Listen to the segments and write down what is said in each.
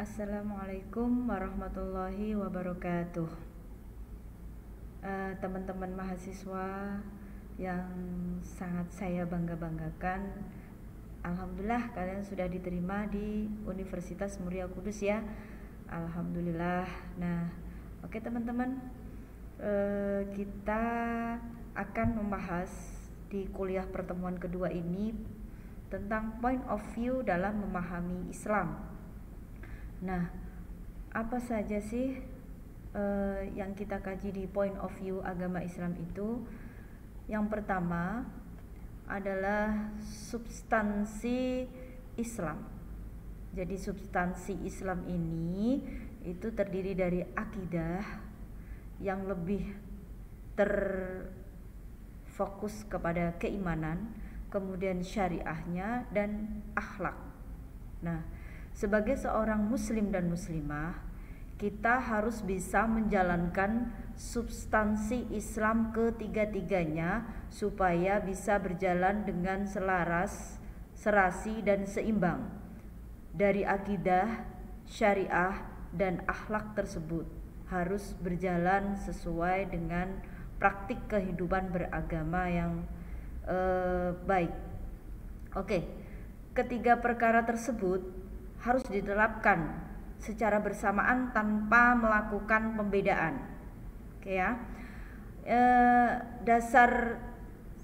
Assalamualaikum warahmatullahi wabarakatuh. Teman-teman mahasiswa yang sangat saya banggakan, alhamdulillah kalian sudah diterima di Universitas Muria Kudus ya. Alhamdulillah. Nah, oke teman-teman, kita akan membahas di kuliah pertemuan kedua ini tentang point of view dalam memahami Islam. Nah, apa saja sih yang kita kaji di point of view agama Islam itu? Yang pertama adalah substansi Islam. Jadi substansi Islam ini itu terdiri dari akidah yang lebih terfokus kepada keimanan, kemudian syariahnya dan akhlak. Nah, sebagai seorang muslim dan muslimah, kita harus bisa menjalankan substansi Islam ketiga-tiganya supaya bisa berjalan dengan selaras, serasi dan seimbang. Dari akidah, syariah dan akhlak tersebut harus berjalan sesuai dengan praktik kehidupan beragama yang baik. Oke, ketiga perkara tersebut harus diterapkan secara bersamaan tanpa melakukan pembedaan. Oke ya. Dasar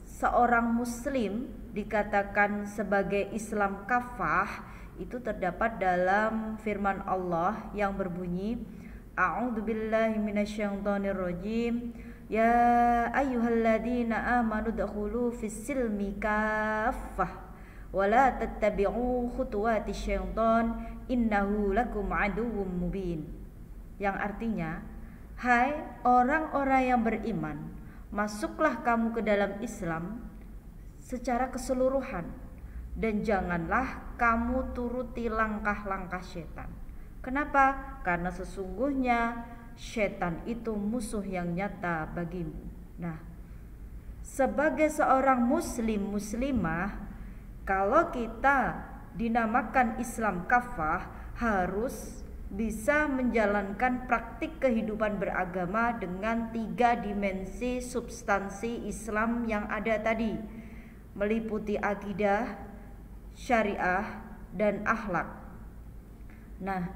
seorang muslim dikatakan sebagai Islam kafah itu terdapat dalam firman Allah yang berbunyi, A'udzubillahi minasyaitonirrajim. Ya ayyuhalladzina amanu dkhulu fis-silmi kaffah wala tattabi'u khutuwati syaitan innahu lakum aduwwum mubin. Yang artinya, hai orang-orang yang beriman, masuklah kamu ke dalam Islam secara keseluruhan dan janganlah kamu turuti langkah-langkah setan. Kenapa? Karena sesungguhnya setan itu musuh yang nyata bagimu. Nah, sebagai seorang muslim muslimah, kalau kita dinamakan Islam kafah, harus bisa menjalankan praktik kehidupan beragama dengan 3 dimensi substansi Islam yang ada tadi, meliputi akidah, syariah, dan akhlak. Nah,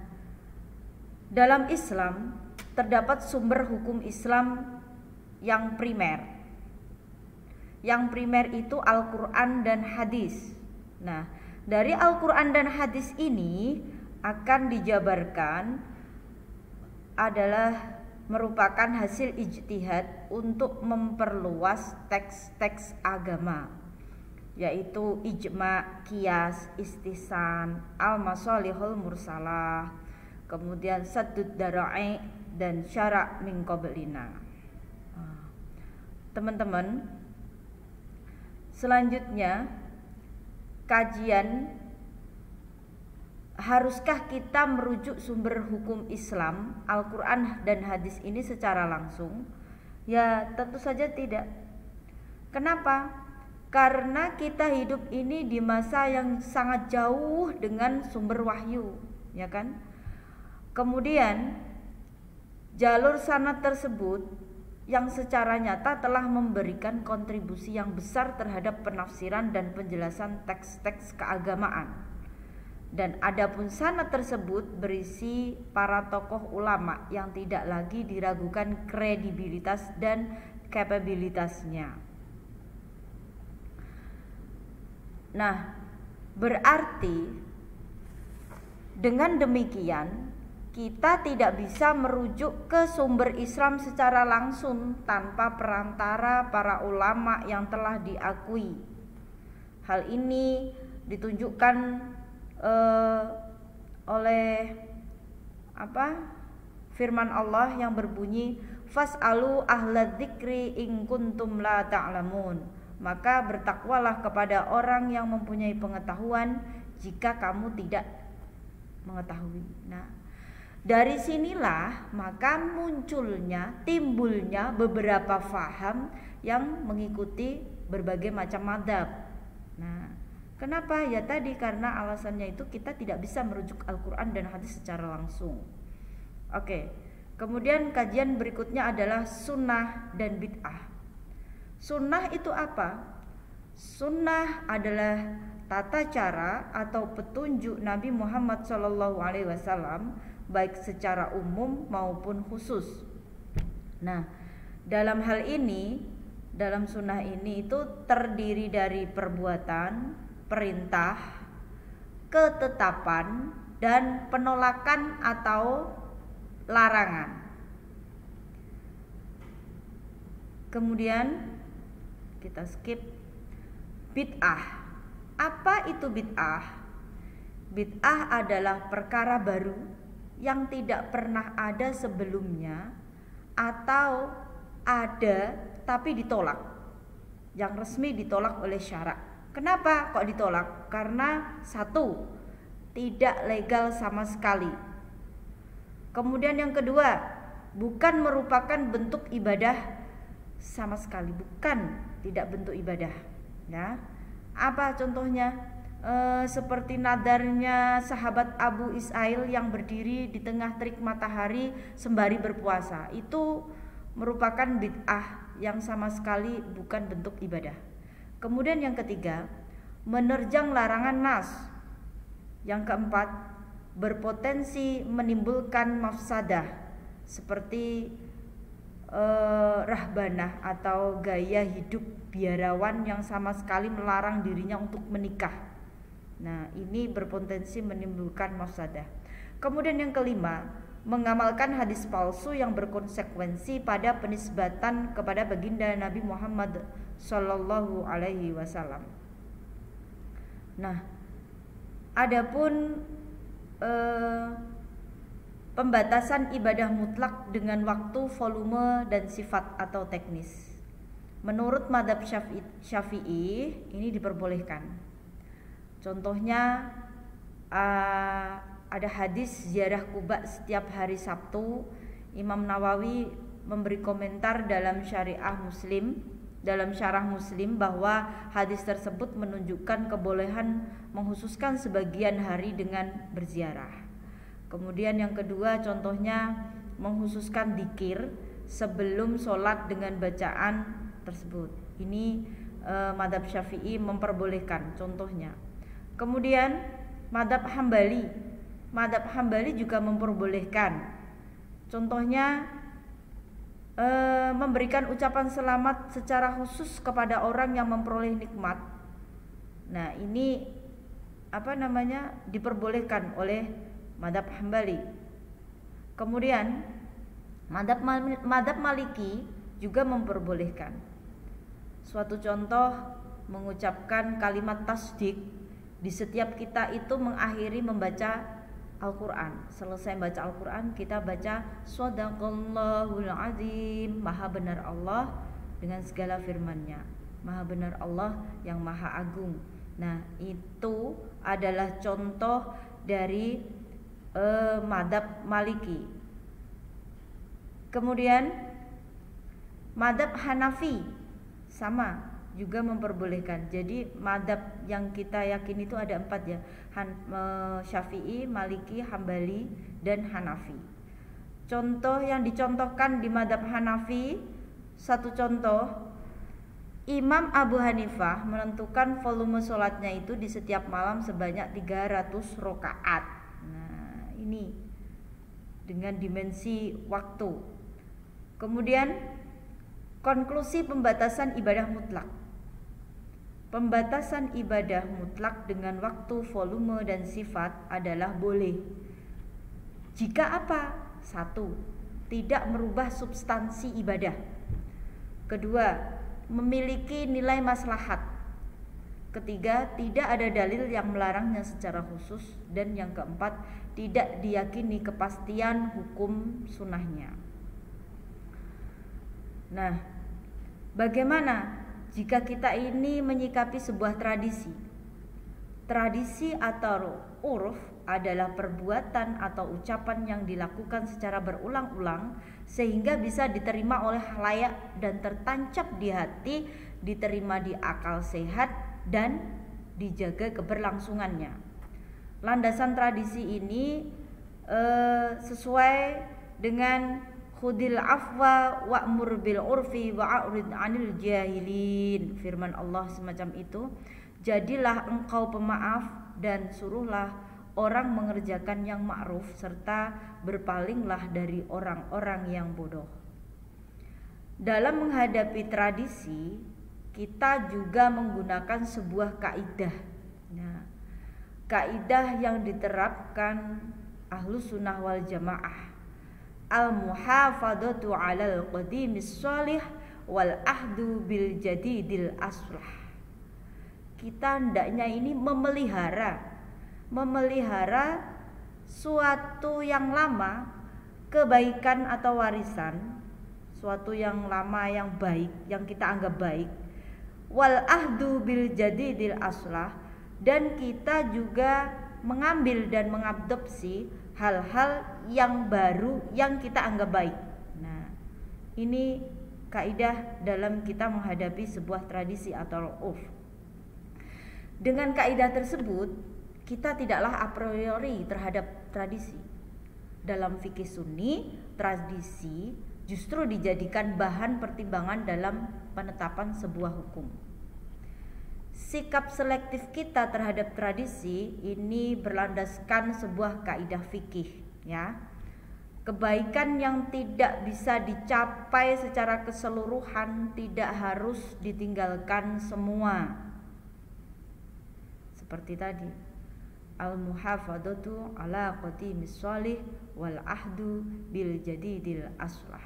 dalam Islam terdapat sumber hukum Islam yang primer. Yang primer itu Al-Quran dan hadis. Nah, dari Al-Quran dan hadis ini akan dijabarkan adalah merupakan hasil ijtihad untuk memperluas teks-teks agama, yaitu ijma, qiyas, istihsan, al-masalihul mursalah, kemudian saddud dara'i dan syara' min qablina. Teman-teman, selanjutnya kajian, haruskah kita merujuk sumber hukum Islam, Al-Quran dan hadis ini secara langsung? Ya, tentu saja tidak. Kenapa? Karena kita hidup ini di masa yang sangat jauh dengan sumber wahyu, ya kan? Kemudian jalur sanad tersebut yang secara nyata telah memberikan kontribusi yang besar terhadap penafsiran dan penjelasan teks-teks keagamaan. Dan adapun sanad tersebut berisi para tokoh ulama yang tidak lagi diragukan kredibilitas dan kapabilitasnya. Nah, berarti dengan demikian kita tidak bisa merujuk ke sumber Islam secara langsung tanpa perantara para ulama yang telah diakui. Hal ini ditunjukkan oleh firman Allah yang berbunyi, fas'alu ahla dzikri in kuntum la ta'lamun. Maka bertakwalah kepada orang yang mempunyai pengetahuan jika kamu tidak mengetahui. Nah, dari sinilah maka timbulnya beberapa faham yang mengikuti berbagai macam madzhab. Nah, Kenapa? Ya tadi karena alasannya itu kita tidak bisa merujuk Al-Quran dan hadis secara langsung. Oke, kemudian kajian berikutnya adalah sunnah dan bid'ah. Sunnah itu apa? Sunnah adalah tata cara atau petunjuk Nabi Muhammad SAW, baik secara umum maupun khusus. Nah, dalam hal ini, dalam sunnah ini itu terdiri dari perbuatan, perintah, ketetapan, dan penolakan atau larangan. Kemudian kita skip bid'ah. Apa itu bid'ah? Bid'ah adalah perkara baru yang tidak pernah ada sebelumnya atau ada tapi ditolak. Yang resmi ditolak oleh syarak. Kenapa kok ditolak? Karena satu, tidak legal sama sekali. Kemudian yang kedua, bukan merupakan bentuk ibadah sama sekali, bukan, tidak bentuk ibadah. Ya, apa contohnya? Seperti nadarnya sahabat Abu Ishail yang berdiri di tengah terik matahari sembari berpuasa, itu merupakan bid'ah yang sama sekali bukan bentuk ibadah. Kemudian yang ketiga, menerjang larangan nas. Yang keempat, berpotensi menimbulkan mafsadah seperti rahbanah atau gaya hidup biarawan yang sama sekali melarang dirinya untuk menikah. Nah, ini berpotensi menimbulkan mafsadah. Kemudian yang kelima, mengamalkan hadis palsu yang berkonsekuensi pada penisbatan kepada baginda Nabi Muhammad Sallallahu Alaihi Wasallam. Nah, adapun pembatasan ibadah mutlak dengan waktu, volume, dan sifat atau teknis. Menurut mazhab Syafi'i ini diperbolehkan. Contohnya ada hadis ziarah Quba setiap hari Sabtu. Imam Nawawi memberi komentar dalam syarah Muslim bahwa hadis tersebut menunjukkan kebolehan menghususkan sebagian hari dengan berziarah. Kemudian yang kedua, contohnya menghususkan dzikir sebelum sholat dengan bacaan tersebut. Ini mazhab Syafi'i memperbolehkan contohnya. Kemudian mazhab Hambali juga memperbolehkan. Contohnya memberikan ucapan selamat secara khusus kepada orang yang memperoleh nikmat. Nah, ini diperbolehkan oleh mazhab Hambali. Kemudian mazhab Maliki juga memperbolehkan. Suatu contoh, mengucapkan kalimat tasdik di setiap kita itu mengakhiri membaca Al-Quran. Selesai baca Al-Quran, kita baca Shadaqallahul Azim, Maha benar Allah dengan segala firman-Nya, Maha benar Allah yang Maha Agung. Nah, itu adalah contoh dari mazhab Maliki. Kemudian mazhab Hanafi sama juga memperbolehkan. Jadi mazhab yang kita yakin itu ada 4 ya, Syafi'i, Maliki, Hambali, dan Hanafi. Contoh yang dicontohkan di mazhab Hanafi, satu contoh, Imam Abu Hanifah menentukan volume sholatnya itu di setiap malam sebanyak 300 rakaat. Nah, ini dengan dimensi waktu. Kemudian konklusi pembatasan ibadah mutlak. Pembatasan ibadah mutlak dengan waktu, volume, dan sifat adalah boleh jika apa? 1. Tidak merubah substansi ibadah. Kedua, memiliki nilai maslahat. Ketiga, tidak ada dalil yang melarangnya secara khusus. Dan yang keempat, tidak diyakini kepastian hukum sunnahnya. Nah, bagaimana jika kita ini menyikapi sebuah tradisi? Tradisi atau uruf adalah perbuatan atau ucapan yang dilakukan secara berulang-ulang sehingga bisa diterima oleh khalayak dan tertancap di hati, diterima di akal sehat dan dijaga keberlangsungannya. Landasan tradisi ini sesuai dengan khudil afwa wa'mur bil urfi wa'rid 'anil jahilin. Firman Allah semacam itu. Jadilah engkau pemaaf dan suruhlah orang mengerjakan yang ma'ruf serta berpalinglah dari orang-orang yang bodoh. Dalam menghadapi tradisi, kita juga menggunakan sebuah kaidah. Nah, kaidah yang diterapkan Ahlus Sunnah wal Jamaah, al-muhafadzatu 'alal qadimis shalih wal ahdu bil jadidil aslah. Kita hendaknya ini memelihara suatu yang lama, kebaikan atau warisan, suatu yang lama yang baik, yang kita anggap baik, wal ahdu bil jadidil aslah, dan kita juga mengambil dan mengadopsi hal-hal yang baru yang kita anggap baik. Nah, ini kaidah dalam kita menghadapi sebuah tradisi atau urf. Dengan kaidah tersebut, kita tidaklah a priori terhadap tradisi. Dalam fikih Sunni, tradisi justru dijadikan bahan pertimbangan dalam penetapan sebuah hukum. Sikap selektif kita terhadap tradisi ini berlandaskan sebuah kaidah fikih, ya. Kebaikan yang tidak bisa dicapai secara keseluruhan tidak harus ditinggalkan semua. Seperti tadi, al-muhafadzatu 'ala qadimis shalih wal ahdu bil jadidil aslah.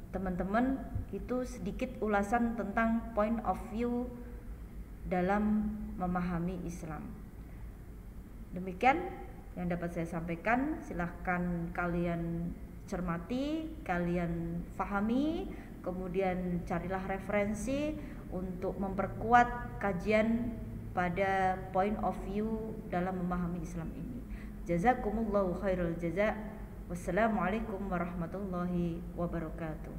Teman-teman, itu sedikit ulasan tentang point of view dalam memahami Islam. Demikian yang dapat saya sampaikan. Silahkan kalian cermati, kalian fahami, kemudian carilah referensi untuk memperkuat kajian pada point of view dalam memahami Islam ini. Jazakumullahu khairul jaza. Wassalamualaikum warahmatullahi wabarakatuh.